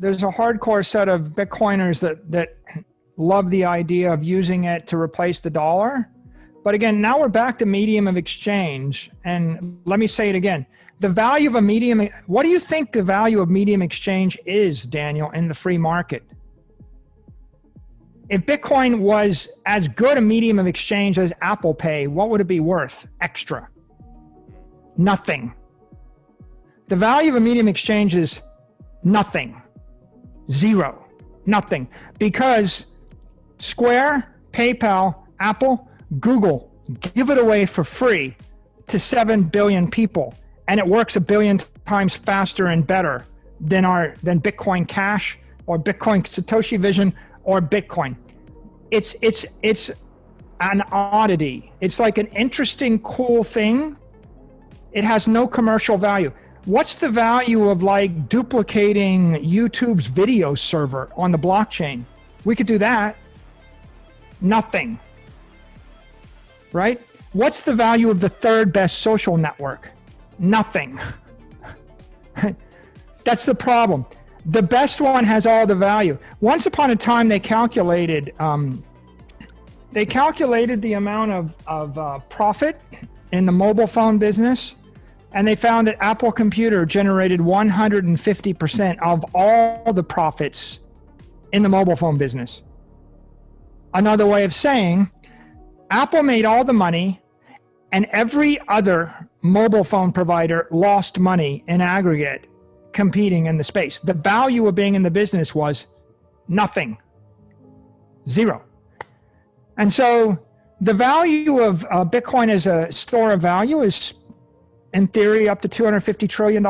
there's a hardcore set of Bitcoiners that love the idea of using it to replace the dollar. But again, now we're back to medium of exchange. And let me say it again. The value of a medium, what do you think the value of medium exchange is, Daniel, in the free market? If Bitcoin was as good a medium of exchange as Apple Pay, what would it be worth extra? Nothing. The value of a medium exchange is nothing. Zero. Nothing. Because Square, PayPal, Apple, Google give it away for free to 7 billion people. And it works 1 billion times faster and better than Bitcoin Cash or Bitcoin Satoshi Vision or Bitcoin. It's an oddity. It's like an interesting, cool thing. It has no commercial value. What's the value of like duplicating YouTube's video server on the blockchain? We could do that. Nothing. Right? What's the value of the third best social network? Nothing. That's the problem. The best one has all the value. Once upon a time, they calculated the amount of profit in the mobile phone business, and they found that Apple Computer generated 150% of all the profits in the mobile phone business. Another way of saying, Apple made all the money, and every other mobile phone provider lost money in aggregate competing in the space. The value of being in the business was nothing. Zero. And so the value of Bitcoin as a store of value is, in theory, up to $250 trillion.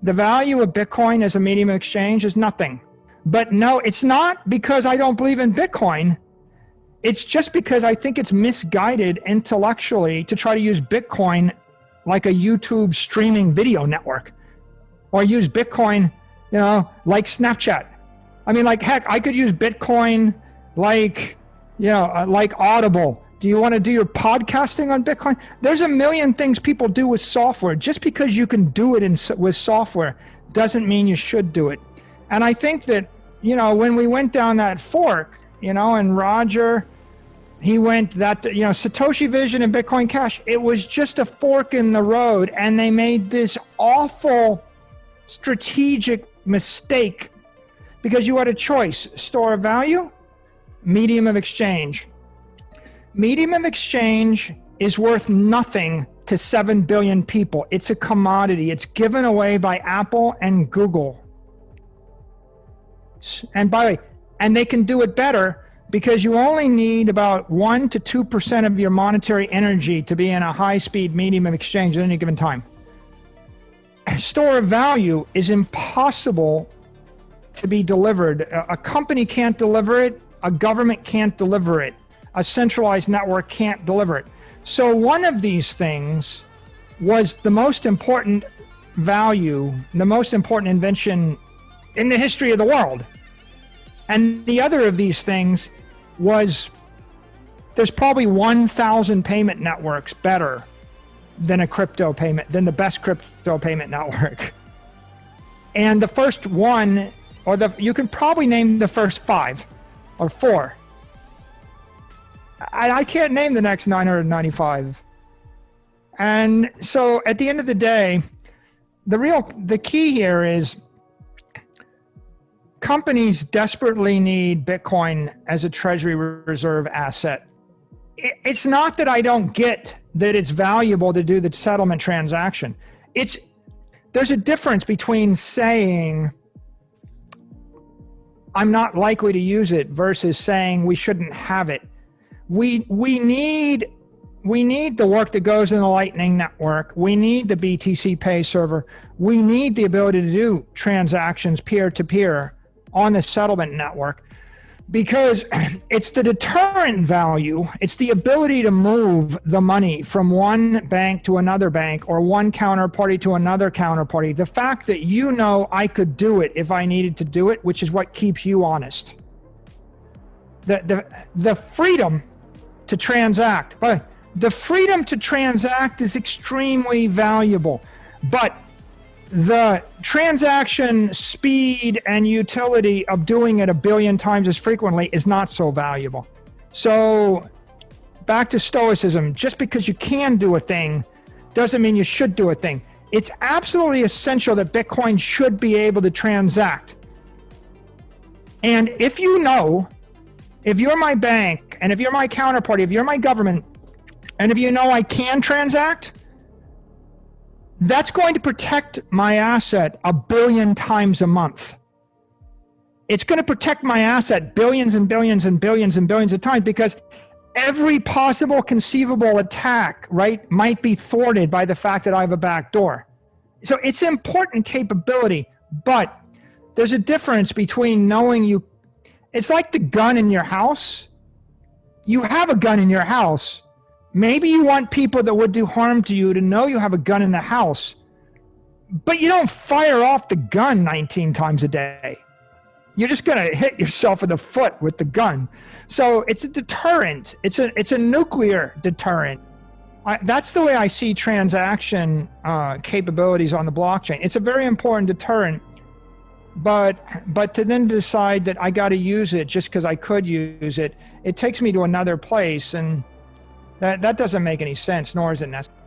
The value of Bitcoin as a medium of exchange is nothing. But no, it's not because I don't believe in Bitcoin. It's just because I think it's misguided intellectually to try to use Bitcoin like a YouTube streaming video network, or use Bitcoin, like Snapchat. I mean, like, heck, I could use Bitcoin like, like Audible. Do you want to do your podcasting on Bitcoin? There's a million things people do with software. Just because you can do it with software doesn't mean you should do it. And I think that, when we went down that fork, and Roger, he went that, Satoshi Vision and Bitcoin Cash, it was just a fork in the road, and they made this awful strategic mistake because you had a choice: store of value, medium of exchange. Medium of exchange is worth nothing to 7 billion people. It's a commodity. It's given away by Apple and Google. And by the way, and they can do it better because you only need about 1 to 2% of your monetary energy to be in a high-speed medium of exchange at any given time. A store of value is impossible to be delivered. A company can't deliver it. A government can't deliver it. A centralized network can't deliver it. So one of these things was the most important value, the most important invention in the history of the world. And the other of these things was, there's probably 1,000 payment networks better than than the best crypto payment network. And the first one, you can probably name the first 5 or 4. I can't name the next 995. And so at the end of the day, the key here is companies desperately need Bitcoin as a treasury reserve asset. It's not that I don't get that it's valuable to do the settlement transaction. There's a difference between saying I'm not likely to use it versus saying we shouldn't have it. We need the work that goes in the Lightning Network. We need the BTC Pay server. We need the ability to do transactions peer-to-peer on the settlement network, because it's the deterrent value. It's the ability to move the money from one bank to another bank or one counterparty to another counterparty. The fact that I could do it if I needed to do it, which is what keeps you honest. The freedom to transact. But the freedom to transact is extremely valuable. But the transaction speed and utility of doing it 1 billion times as frequently is not so valuable. So back to Stoicism, just because you can do a thing doesn't mean you should do a thing. It's absolutely essential that Bitcoin should be able to transact. And if you know, if you're my bank, and if you're my counterparty, if you're my government, and if you know I can transact, that's going to protect my asset 1 billion times a month. It's going to protect my asset billions and billions and billions and billions of times, because every possible conceivable attack, right, might be thwarted by the fact that I have a back door. So it's an important capability, but there's a difference between knowing you. It's like the gun in your house. You have a gun in your house. Maybe you want people that would do harm to you to know you have a gun in the house, but you don't fire off the gun 19 times a day. You're just going to hit yourself in the foot with the gun. So it's a deterrent. It's a nuclear deterrent. That's the way I see transaction capabilities on the blockchain. It's a very important deterrent, but to then decide that I got to use it just because I could use it, it takes me to another place, and that doesn't make any sense, nor is it necessary.